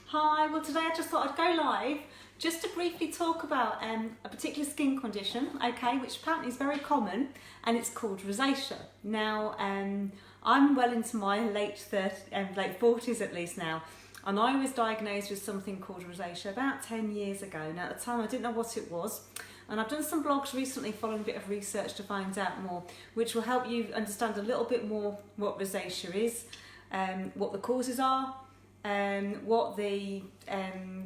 Hi, well today I just thought I'd go live just to briefly talk about a particular skin condition, okay, which apparently is very common, and it's called rosacea. Now, I'm well into my late 40s at least now, and I was diagnosed with something called rosacea about 10 years ago. Now at the time I didn't know what it was, and I've done some blogs recently following a bit of research to find out more, which will help you understand a little bit more what rosacea is, what the causes are, what the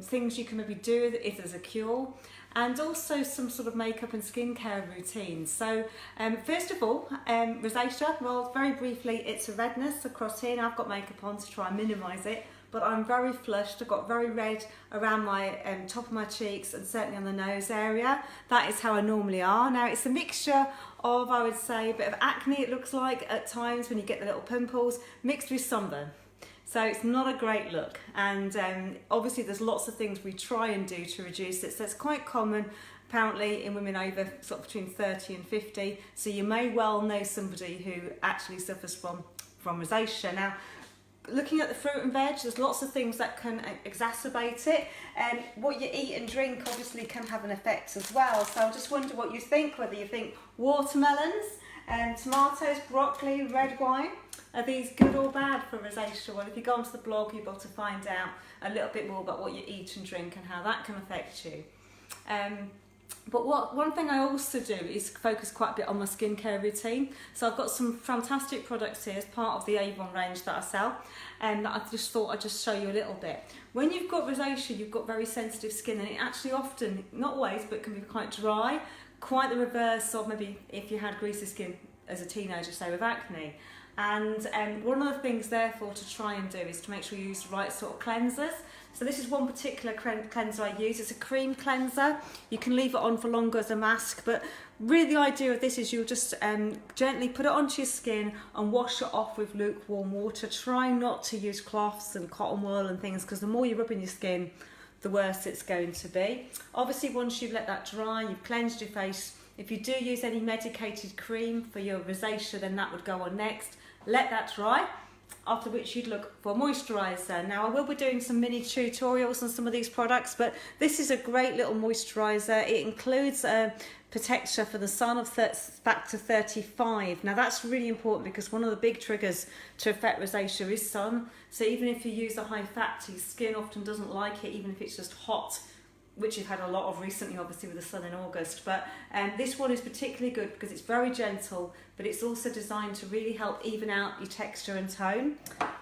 things you can maybe do if there's a cure, and also some sort of makeup and skincare routines. So first of all, rosacea, well very briefly, it's a redness across here. Now I've got makeup on to try and minimise it, but I'm very flushed. I've got very red around my top of my cheeks and certainly on the nose area. That is how I normally are. Now it's a mixture of, I would say, a bit of acne it looks like at times when you get the little pimples, mixed with sunburn. So it's not a great look, and obviously there's lots of things we try and do to reduce it. So it's quite common apparently in women over sort of between 30 and 50. So you may well know somebody who actually suffers from rosacea. Now, looking at the fruit and veg, there's lots of things that can exacerbate it, and what you eat and drink obviously can have an effect as well. So I just wonder what you think, whether you think watermelons, tomatoes, broccoli, red wine, are these good or bad for rosacea? Well, if you go onto the blog, you'll be able to find out a little bit more about what you eat and drink and how that can affect you. But one thing I also do is focus quite a bit on my skincare routine. So I've got some fantastic products here as part of the Avon range that I sell, and that I just thought I'd just show you a little bit. When you've got rosacea, you've got very sensitive skin, and it actually often, not always, but can be quite dry, quite the reverse of maybe if you had greasy skin as a teenager, say with acne. And one of the things therefore to try and do is to make sure you use the right sort of cleansers. So this is one particular cleanser I use. It's a cream cleanser. You can leave it on for longer as a mask, but really the idea of this is you'll just gently put it onto your skin and wash it off with lukewarm water. Try not to use cloths and cotton wool and things, because the more you rub in your skin, the worse it's going to be. Obviously once you've let that dry, you've cleansed your face, if you do use any medicated cream for your rosacea, then that would go on next. Let that dry, after which you'd look for moisturiser. Now I will be doing some mini tutorials on some of these products, but this is a great little moisturiser. It includes a protection for the sun of factor 35. Now that's really important because one of the big triggers to affect rosacea is sun. So even if you use a high fat, your skin often doesn't like it, even if it's just hot, which you've had a lot of recently, obviously with the sun in August. But this one is particularly good because it's very gentle, but it's also designed to really help even out your texture and tone.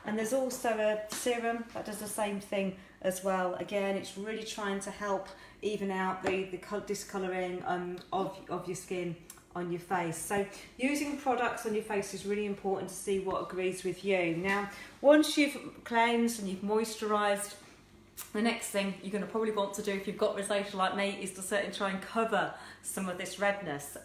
And there's also a serum that does the same thing as well. Again, it's really trying to help even out the discolouring of your skin on your face. So using products on your face is really important to see what agrees with you. Now, once you've cleansed and you've moisturised, the next thing you're going to probably want to do if you've got rosacea like me is to certainly try and cover some of this redness.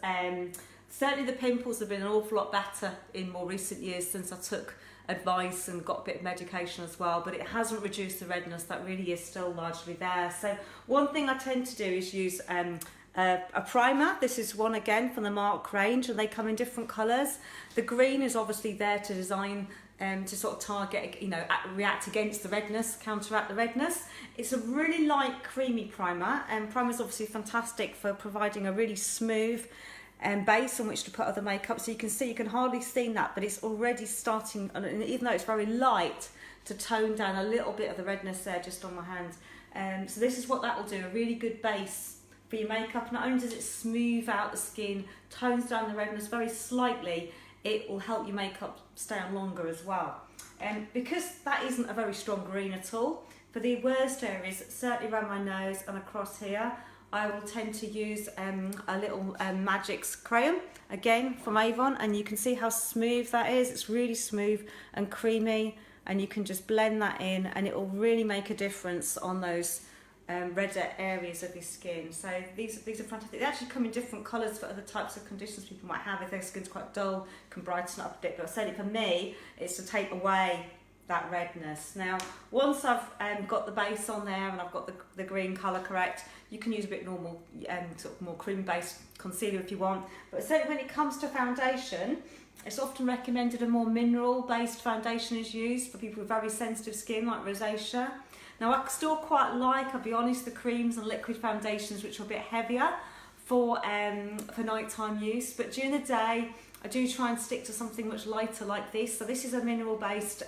Certainly the pimples have been an awful lot better in more recent years since I took advice and got a bit of medication as well, but it hasn't reduced the redness. That really is still largely there. So one thing I tend to do is use a primer. This is one again from the Mark range, and they come in different colours. The green is obviously there to design to sort of target, react against the redness, counteract the redness. It's a really light, creamy primer, and primer is obviously fantastic for providing a really smooth base on which to put other makeup. So you can see, you can hardly see that, but it's already starting, and even though it's very light, to tone down a little bit of the redness there just on my hand. So this is what that will do, a really good base for your makeup. Not only does it smooth out the skin, tones down the redness very slightly, it will help your makeup stay on longer as well. Because that isn't a very strong green at all, for the worst areas, certainly around my nose and across here, I will tend to use a little Magic's crayon, again from Avon, and you can see how smooth that is. It's really smooth and creamy, and you can just blend that in and it will really make a difference on those redder areas of your skin. So these are fantastic. They actually come in different colours for other types of conditions people might have. If their skin's quite dull, can brighten up a bit, but certainly for me it's to take away that redness. Now once I've got the base on there and I've got the green colour correct, you can use a bit normal sort of more cream based concealer if you want, but certainly when it comes to foundation, it's often recommended a more mineral based foundation is used for people with very sensitive skin like rosacea. Now I still quite like, I'll be honest, the creams and liquid foundations which are a bit heavier for nighttime use, but during the day I do try and stick to something much lighter like this. So this is a mineral based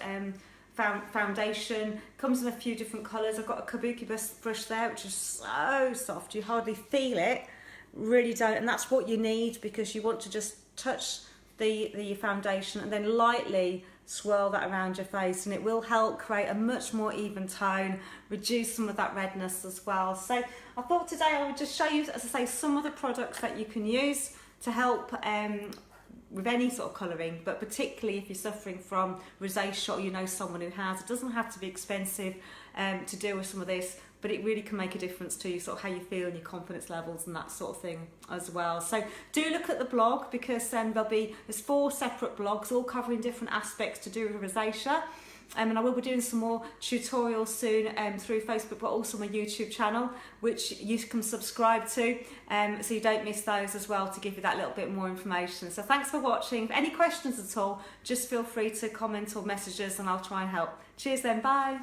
foundation, comes in a few different colours. I've got a kabuki brush there which is so soft, you hardly feel it, really don't, and that's what you need because you want to just touch the foundation and then lightly swirl that around your face, and it will help create a much more even tone, reduce some of that redness as well. So I thought today I would just show you, as I say, some of the products that you can use to help with any sort of colouring, but particularly if you're suffering from rosacea or you know someone who has. It doesn't have to be expensive to deal with some of this, but it really can make a difference to you, sort of how you feel and your confidence levels and that sort of thing as well. So do look at the blog because there's 4 separate blogs all covering different aspects to do with rosacea. And I will be doing some more tutorials soon through Facebook, but also my YouTube channel, which you can subscribe to, so you don't miss those as well, to give you that little bit more information. So thanks for watching. If any questions at all, just feel free to comment or message us and I'll try and help. Cheers then, bye.